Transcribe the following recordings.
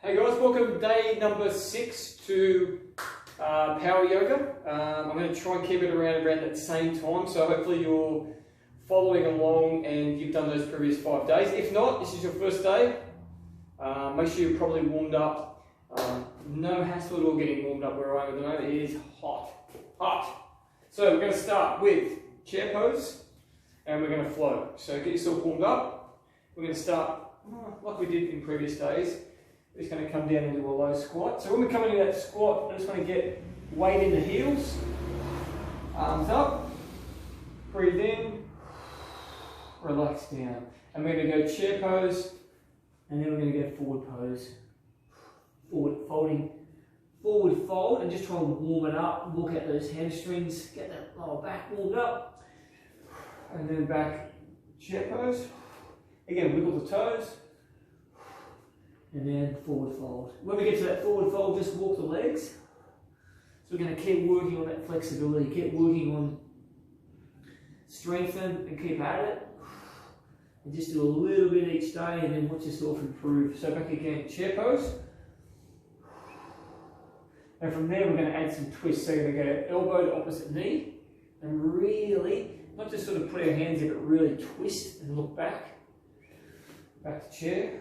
Hey guys, welcome day number 6 to Power Yoga. I'm going to try and keep it around that same time, so hopefully you're following along and you've done those previous 5 days. If not, this is your first day. Make sure you're probably warmed up. No hassle at all getting warmed up where I am at the moment. It is hot. So we're going to start with chair pose and we're going to flow. So get yourself warmed up. We're going to start like we did in previous days. We're just going to come down into a low squat. So when we come into that squat, I'm just going to get weight in the heels, arms up, breathe in, relax down. And we're going to go chair pose, and then we're going to go forward pose. Forward folding, forward fold, and just try and warm it up. Walk out those hamstrings, get that lower back warmed up. And then back chair pose. Again, wiggle the toes. And then forward fold. When we get to that forward fold, just walk the legs. So we're going to keep working on that flexibility, keep working on strengthen and keep at it. And just do a little bit each day and then watch yourself improve. So back again, chair pose. And from there we're going to add some twists. So you're going to go elbow to opposite knee and really, not just sort of put our hands in, but really twist and look back. Back to chair.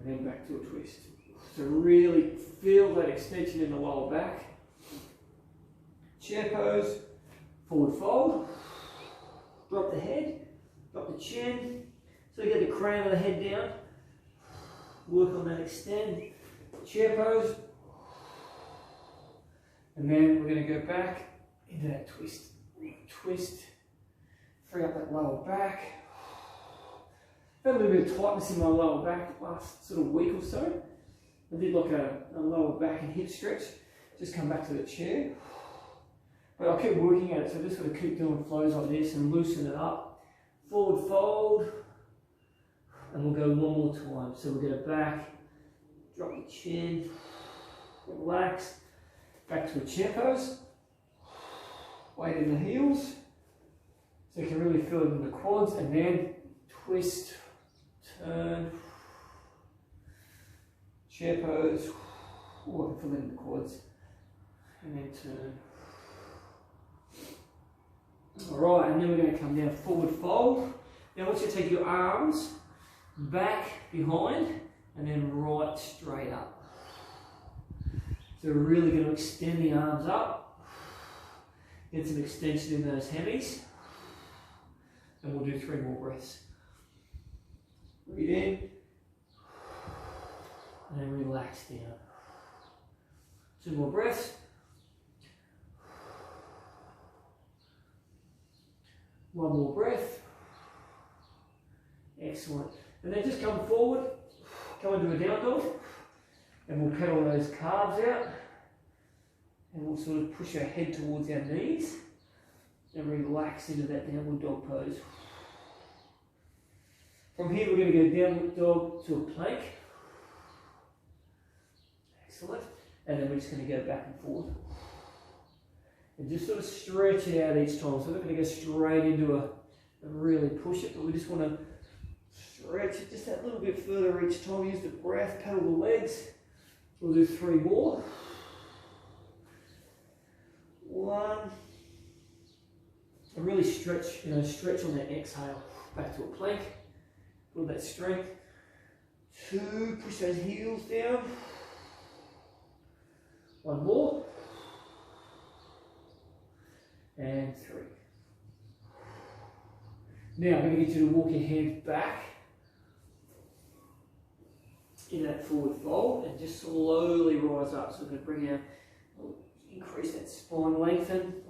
And then back to a twist. So really feel that extension in the lower back. Chair pose, forward fold, drop the head, drop the chin. So you get the crown of the head down. Work on that extend. Chair pose. And then we're going to go back into that twist. Twist. Free up that lower back. Had a little bit of tightness in my lower back last sort of week or so. I did like a lower back and hip stretch. Just come back to the chair. But I'll keep working at it, so just sort of keep doing flows like this and loosen it up. Forward fold. And we'll go one more time. So we'll go back, drop the chin, relax, back to a chair pose. Weight in the heels. So you can really feel it in the quads, and then twist. Turn, chair pose, I can feel it in the quads, and then turn. Alright, and then we're going to come down, forward fold. Now I want you to take your arms back behind, and then right straight up. So we're really going to extend the arms up, get some extension in those hammies, and we'll do 3 more breaths. Breathe in, and then relax down. 2 more breaths. One more breath. Excellent. And then just come forward, come into a down dog, and we'll pedal those calves out, and we'll sort of push our head towards our knees, and relax into that downward dog pose. From here, we're going to go downward dog to a plank. Excellent. And then we're just going to go back and forward. And just sort of stretch it out each time. So we're not going to go straight into and really push it, but we just want to stretch it just that little bit further each time. Use the breath, pedal the legs. We'll do 3 more. 1. And really stretch, stretch on that exhale. Back to a plank. Build that strength. 2, push those heels down. 1 more. And 3. Now I'm going to get you to walk your hands back in that forward fold and just slowly rise up. So we're going to bring our, increase that spine, lengthen,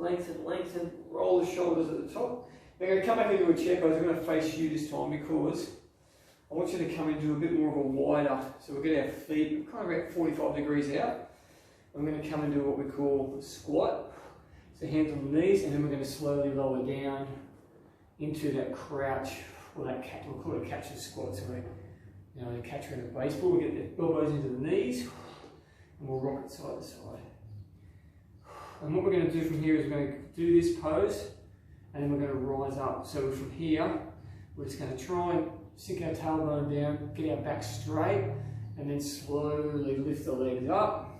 roll the shoulders at the top. Now I'm going to come back into a chair pose. I'm going to face you this time because I want you to come into a bit more of a wider, so we'll get our feet kind of about 45 degrees out. I'm going to come into what we call a squat, so hands on the knees, and then we're going to slowly lower down into that crouch, or that catch, we'll call it a catcher's squat. So we're, the catcher in a baseball, we get the elbows into the knees, and we'll rock it side to side. And what we're going to do from here is we're going to do this pose, and then we're going to rise up. So from here, we're just going to try and sink our tailbone down, get our back straight, And then slowly lift the legs up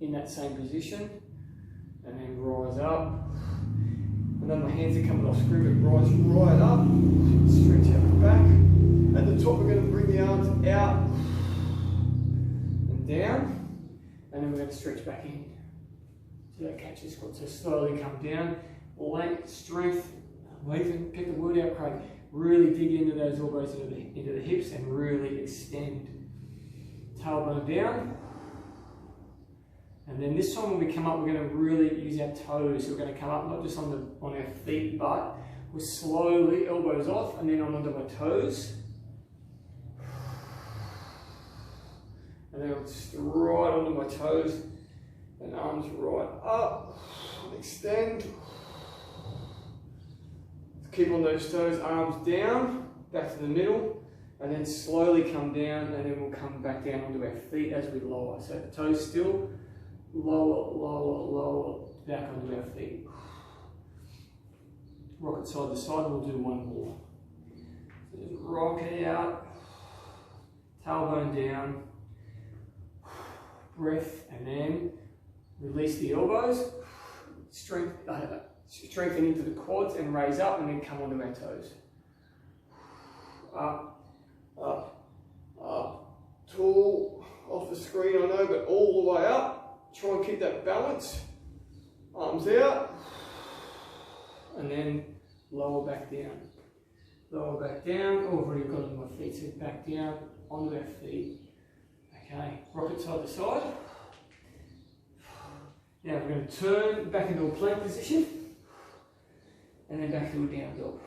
in that same position. And then rise up. And then my hands are coming off screw, but rise right up. Stretch out the back. At the top, we're going to bring the arms out and down. And then we're going to stretch back in. So that catches squat. So slowly come down. Length, strength, lengthen. Pick the word out, Craig. Really dig into those elbows into the hips and really extend. Tailbone down. And then this time when we come up, we're going to really use our toes. So we're going to come up not just on our feet, but we're slowly elbows off and then onto my toes. And then right onto my toes and arms right up. Extend. Keep on those toes, arms down, back to the middle. And then slowly come down and then we'll come back down onto our feet as we lower. So the toes still, lower, lower, lower, back onto our feet. Rock it side to side, we'll do one more. So just rock it out, tailbone down, breath, and then release the elbows, strengthen into the quads and raise up and then come onto our toes. Up. Up, up, tall, off the screen I know, but all the way up. Try and keep that balance. Arms out, and then lower back down. Lower back down. Oh, I've already got on my feet, so back down, onto our feet. Okay, rock it side to side. Now we're going to turn back into a plank position, and then back to a down dog.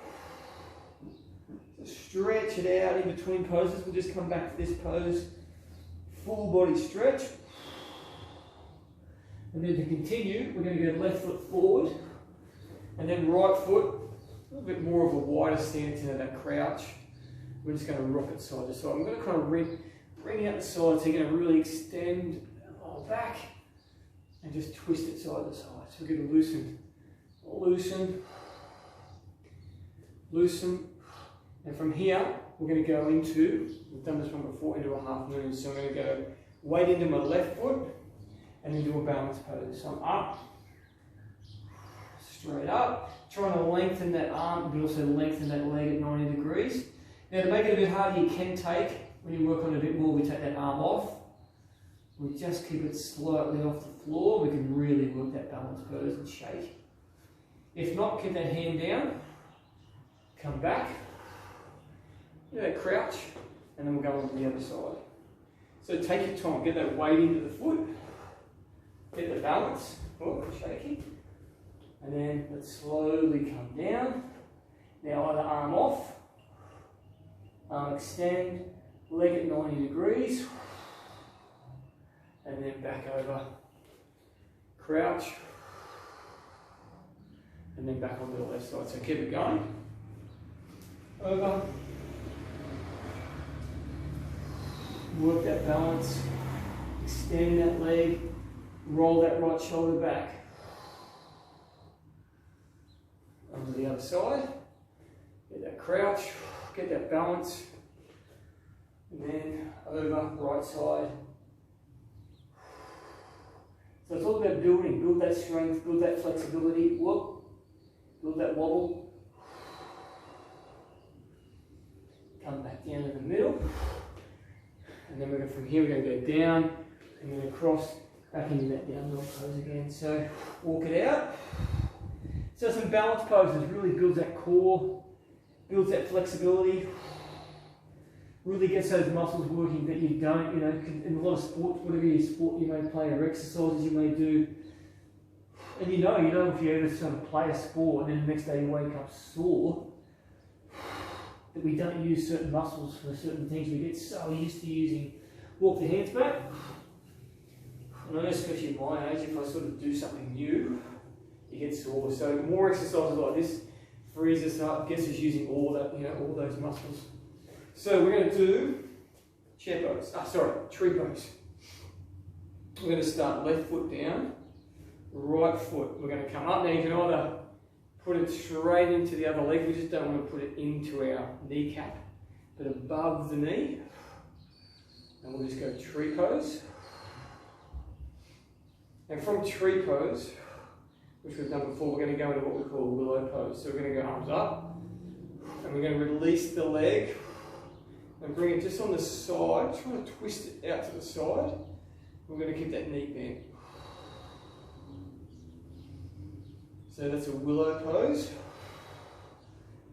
Stretch it out in between poses. We'll just come back to this pose. Full body stretch. And then to continue, we're going to go left foot forward. And then right foot, a little bit more of a wider stance into that crouch. We're just going to rock it side to side. I'm going to kind of bring out the side, so you're going to really extend back and just twist it side to side. So we're going to loosen, loosen, loosen. And from here, we're going to go into, we've done this one before, into a half moon. So I'm going to go weight into my left foot and then do a balance pose. So I'm up, straight up, trying to lengthen that arm, but also lengthen that leg at 90 degrees. Now to make it a bit harder, you can take, when you work on it a bit more, we take that arm off. We just keep it slightly off the floor. We can really work that balance pose and shake. If not, keep that hand down, come back. That crouch, and then we'll go on to the other side. So take your time, get that weight into the foot, get the balance, shaky, and then let's slowly come down. Now other arm off, arm extend, leg at 90 degrees, and then back over, crouch, and then back onto the left side. So keep it going, over, work that balance, extend that leg, roll that right shoulder back. Onto the other side, get that crouch, get that balance, and then over, right side. So it's all about building, build that strength, build that flexibility, whoop, build that wobble. Come back down in the middle. And then from here, we're going to go down and then across, back into that down dog pose again. So walk it out. So some balance poses really builds that core, builds that flexibility, really gets those muscles working that you don't, in a lot of sports, whatever your sport you may play or exercises you may do. And you know if you ever sort of play a sport and then the next day you wake up sore, that we don't use certain muscles for certain things. We get so used to using, walk the hands back. And I know especially at my age, if I sort of do something new, you get sore. So more exercises like this frees us up, gets us using all that, all those muscles. So we're going to do chair pose, tree pose. We're going to start left foot down, right foot. We're going to come up. Now you can either put it straight into the other leg. We just don't want to put it into our kneecap, but above the knee. And we'll just go tree pose. And from tree pose, which we've done before, we're going to go into what we call a willow pose. So we're going to go arms up, and we're going to release the leg and bring it just on the side, trying to twist it out to the side. We're going to keep that knee bent. So that's a willow pose.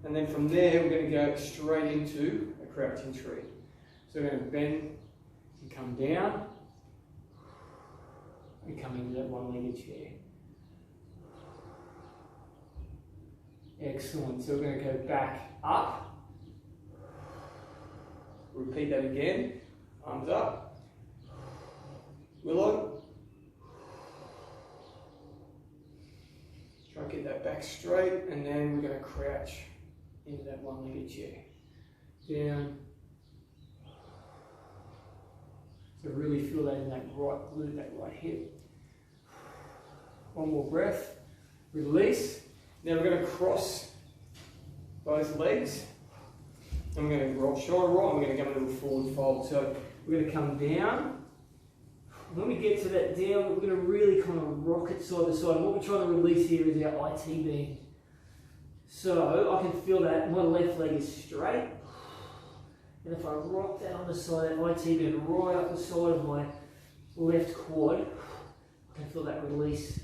And then from there, we're going to go straight into a crouching tree. So we're going to bend and come down and come into that one-legged chair. Excellent. So we're going to go back up. Repeat that again. Arms up. Willow. Try and get that back straight, and then we're going to crouch into that one-legged chair. Down. So really feel that in that right glute, that right hip. One more breath. Release. Now we're going to cross both legs. And we're going to roll shoulder roll, and we're going to go into a forward fold. So we're going to come down. When we get to that down, we're going to really kind of rock it side to side. And what we're trying to release here is our IT band. So I can feel that my left leg is straight. And if I rock that on the side, that IT band right up the side of my left quad, I can feel that release.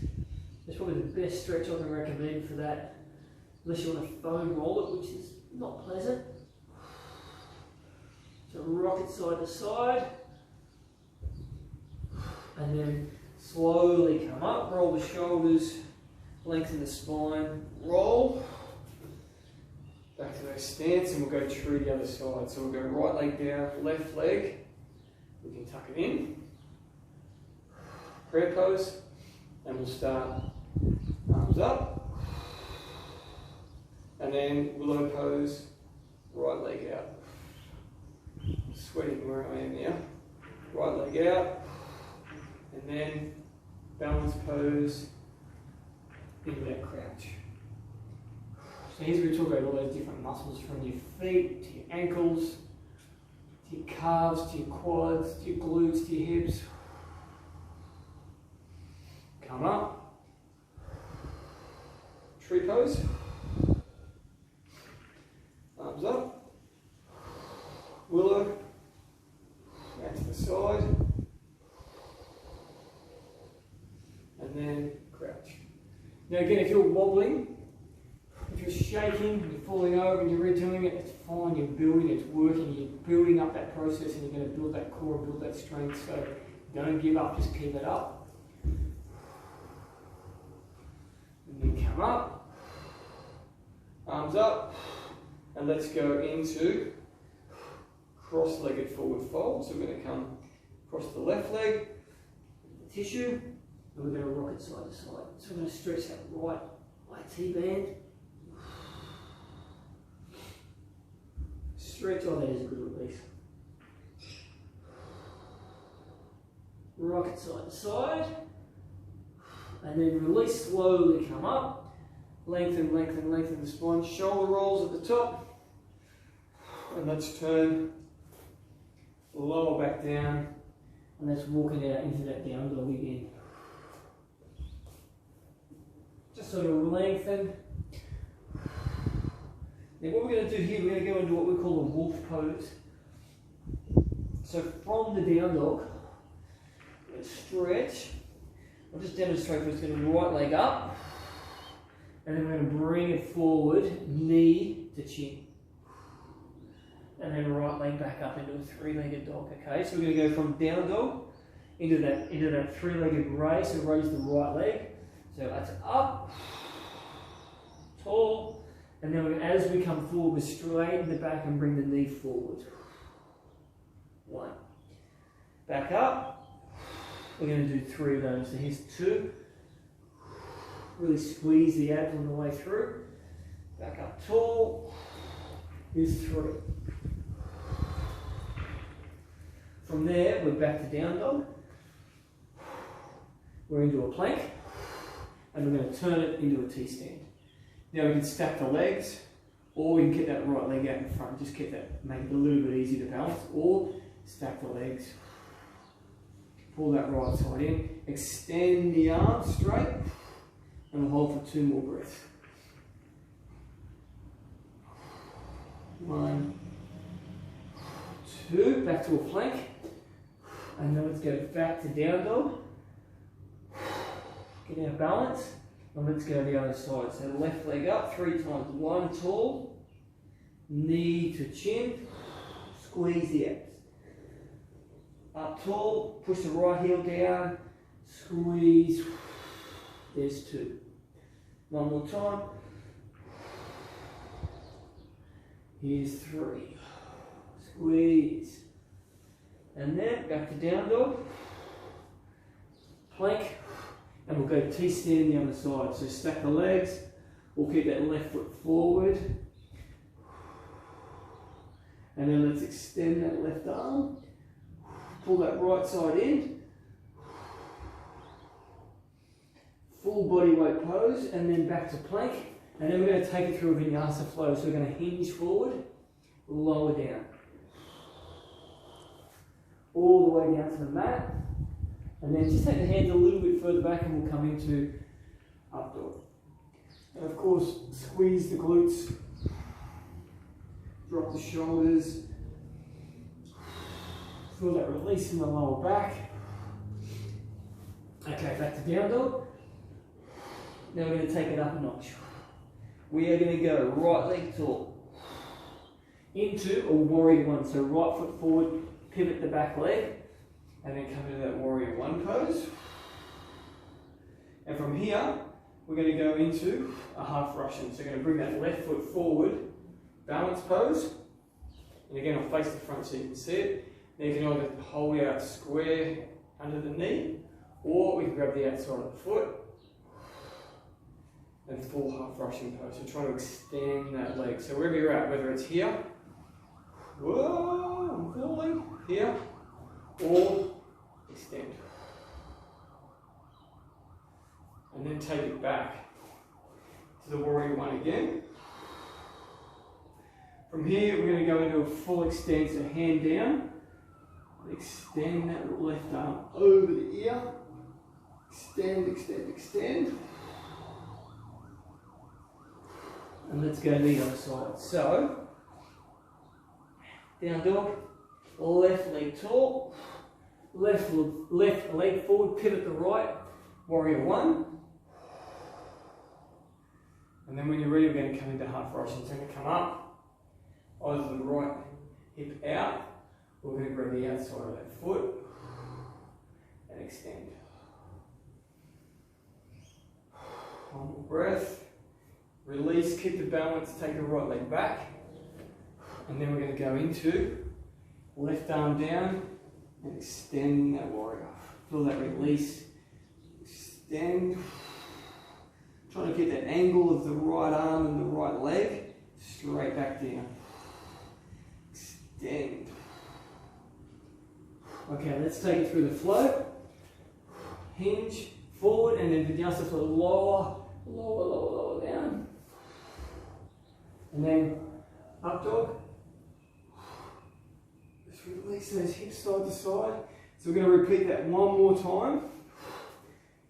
That's probably the best stretch I can recommend for that, unless you want to foam roll it, which is not pleasant. So rock it side to side, and then slowly come up, roll the shoulders, lengthen the spine, roll, back to that stance, and we'll go true the other side. So we'll go right leg down, left leg, we can tuck it in, prayer pose, and we'll start arms up, and then willow pose, right leg out. Sweating where I am now. Right leg out, and then balance pose into that crouch. So here's where we talk about all those different muscles, from your feet to your ankles, to your calves, to your quads, to your glutes, to your hips. Come up. Tree pose. Arms up. Willow. Back to the side. And then crouch. Now again, if you're wobbling, if you're shaking, you're falling over and you're redoing it, it's fine, you're building, it's working, you're building up that process, and you're going to build that core and build that strength. So don't give up, just keep it up. And then come up, arms up, and let's go into cross-legged forward fold. So we're going to come across the left leg, the tissue, and we're going to rock it side to side. So we're going to stretch that right IT band. Stretch, oh, that is a good release. Rock it side to side. And then release, slowly come up. Lengthen, lengthen, lengthen the spine. Shoulder rolls at the top. And let's turn lower back down. And that's walking out into that down dog again. Just sort of lengthen. Now what we're going to do here, we're going to go into what we call a wolf pose. So from the down dog, we're going to stretch. I'll just demonstrate first. Going to right leg up, and then we're going to bring it forward, knee to chin. And then right leg back up into a three-legged dog. Okay, so we're going to go from down dog into that three-legged raise. So raise the right leg. So that's up, tall, and then as we come forward, we straighten the back and bring the knee forward. One. Back up. We're going to do 3 of those. So here's 2. Really squeeze the abs on the way through. Back up tall. Here's 3. From there, we're back to down dog. We're into a plank. And we're going to turn it into a T-stand. Now we can stack the legs, or we can get that right leg out in front. Just get that, make it a little bit easier to balance. Or Stack the legs. Pull that right side in. Extend the arms straight. And we'll hold for 2 more breaths. 1, 2. Back to a plank. And then let's go back to down dog. Get our balance. And let's go the other side. So left leg up 3 times. 1 tall. Knee to chin. Squeeze the abs. Up tall, push the right heel down, squeeze, there's 2. 1 more time. Here's 3. Squeeze. And then back to down dog. Plank. And we'll go T-stand the other side. So stack the legs. We'll keep that left foot forward. And then let's extend that left arm. Pull that right side in. Full body weight pose, and then back to plank. And then we're going to take it through a vinyasa flow. So we're going to hinge forward, lower down. All the way down to the mat. And then just take the hands a little bit further back and we'll come into up dog. And of course, squeeze the glutes. Drop the shoulders. Feel that release in the lower back. Okay, back to down dog. Now we're going to take it up a notch. We are going to go right leg tall into a warrior 1. So right foot forward, pivot the back leg, and then come into that warrior 1 pose. And from here, we're going to go into a half Russian. So we're going to bring that left foot forward, balance pose. And again, I'll face the front so you can see it. Now you can either hold out square under the knee, or we can grab the outside of the foot and full half Russian pose. So try to extend that leg. So wherever you're at, whether it's here, whoa, I'm falling, here, or extend. And then take it back to the warrior 1 again. From here, we're going to go into a full extend, so hand down. Extend that left arm over the ear. Extend, extend, extend. And let's go to the other side. So, down dog, left leg tall, left leg forward, pivot the right, warrior 1. And then when you're ready, we're going to come into half Russian. So we're going to come up, either the right hip out, we're going to grab the outside of that foot and extend. 1 more breath. Release, keep the balance, take the right leg back. And then we're going to go into left arm down and extend that warrior. Feel that release. Extend. Trying to get that angle of the right arm and the right leg straight back down. Extend. Okay, let's take it through the flow. Hinge, forward, and then vinyasa for lower, lower, lower, lower down. And then up dog. Just release those hips side to side. So we're going to repeat that 1 more time.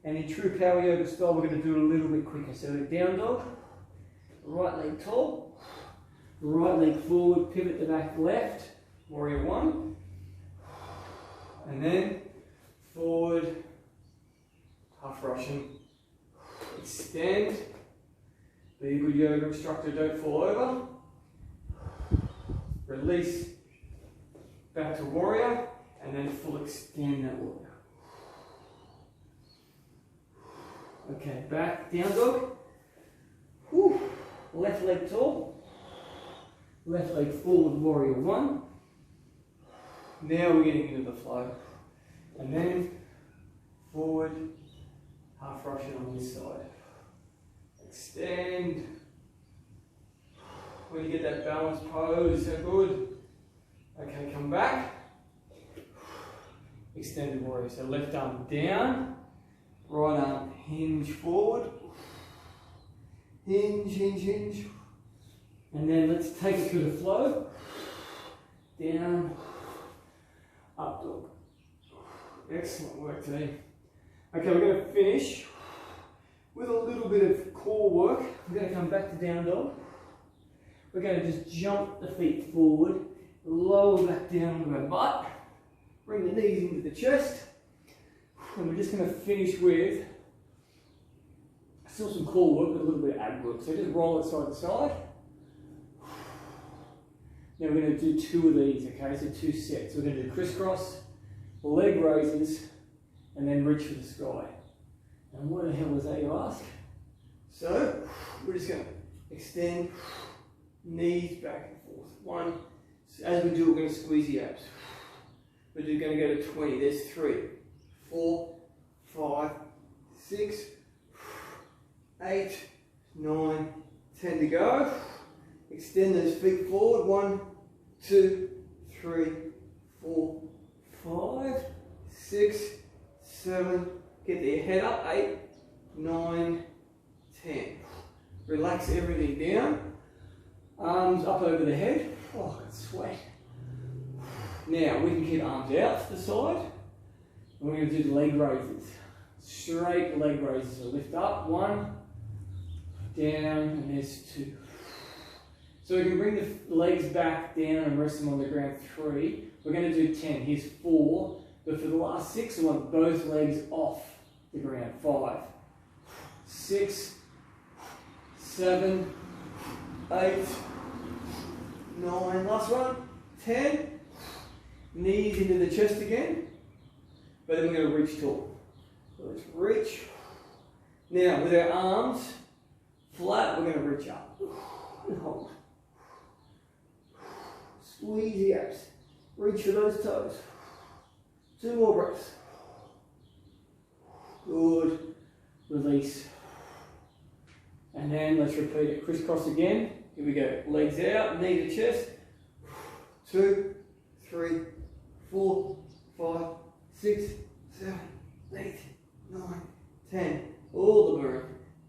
And in true power yoga style, we're going to do it a little bit quicker. So down dog, right leg tall, right leg forward, pivot the back left, warrior 1. And then forward, half Russian, extend, be a good yoga instructor, don't fall over, release, back to warrior, and then full extend that warrior. Okay, back, down dog, whew. Left leg tall, left leg forward, warrior 1. Now we're getting into the flow. And then forward, half Russian on this side. Extend. When you get that balanced pose, so good. Okay, come back. Extended warrior. So left arm down, right arm hinge forward. Hinge, hinge, hinge. And then let's take it through the flow. Down. Excellent work, team. Okay, we're going to finish with a little bit of core work. We're going to come back to down dog. We're going to just jump the feet forward, lower back down onto our butt, bring the knees into the chest, and we're just going to finish with still some core work, but a little bit of ab work. So just roll it side to side. Now we're going to do 2 of these, okay? So 2 sets. We're going to do crisscross, leg raises, and then reach for the sky. And what the hell was that, you ask? So we're just going to extend, knees back and forth. 1. So as we do, we're going to squeeze the abs. We're going to go to 20. There's 3, 4, 5, 6, 8, 9, 10 to go. Extend those feet forward. 1, 2, 3, 4, 5, 6, 7. Get the head up. 8, 9, 10. Relax everything down. Arms up over the head. Oh, I can sweat. Now we can keep arms out to the side. And we're going to do the leg raises. Straight leg raises. So lift up. 1, down, and there's 2. So we can bring the legs back down and rest them on the ground. 3. We're going to do 10. Here's 4. But for the last 6, I want both legs off the ground. 5, 6, 7, 8, 9. Last one. 10. Knees into the chest again. But then we're going to reach tall. So let's reach. Now with our arms flat, we're going to reach up and hold. Squeeze the abs. Reach for those toes. 2 more breaths. Good. Release. And then let's repeat it. Crisscross again. Here we go. Legs out, knee to chest. 2, 3, 4, 5, 6, 7, 8, 9, 10. All the burn.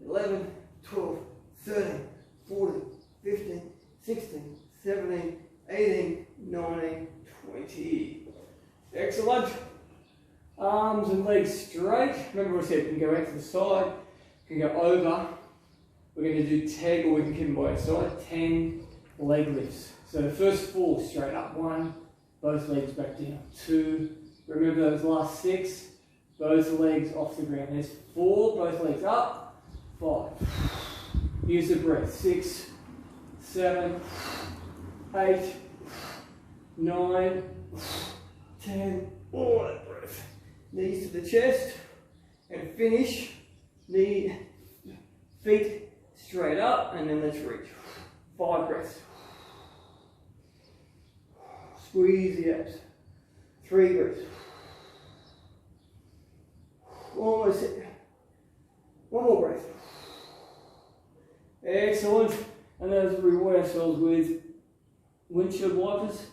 11, 12, 13, 14, 15, 16, 17, 18, 19, 20. Excellent. Arms and legs straight. Remember what I said, you can go out to the side, you can go over. We're going to do 10, or we can keep them by our side, 10 leg lifts. So the first 4 straight up. 1, both legs back down. 2, remember those last 6, both legs off the ground. There's 4, both legs up. 5. Use the breath. 6, 7, 8, 9, 10. All that breath. Knees to the chest. And finish. Feet straight up. And then let's reach. 5 breaths. Squeeze the abs. 3 breaths. Almost it. 1 more breath. Excellent. And then let's reward ourselves with windshield wipers.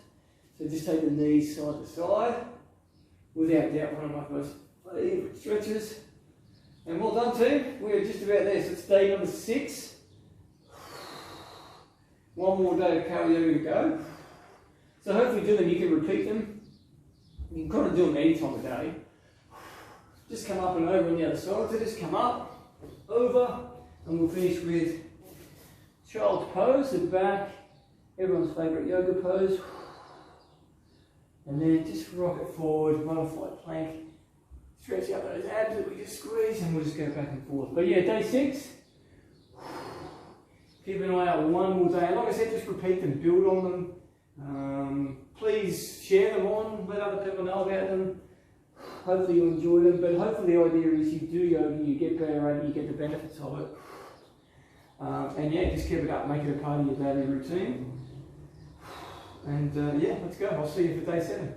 So just take the knees side to side. Without doubt, one of my most favourite stretches. And well done, team. We are just about there. So it's day number 6. 1 more day of power yoga to go. So hopefully do them, you can repeat them. You can kind of do them any time of day. Just come up and over on the other side. So just come up, over, and we'll finish with child's pose, the back, everyone's favourite yoga pose. And then just rock it forward, modified plank. Stretch out those abs that we just squeezed, and we'll just go back and forth. But yeah, day 6. Keep an eye out 1 more day. And like I said, just repeat them, build on them. Please share them on, let other people know about them. Hopefully you enjoy them, but hopefully the idea is you do yoga, you get better at it, you get the benefits of it. And yeah, just keep it up, make it a part of your daily routine. And yeah, let's go. I'll see you for day 7.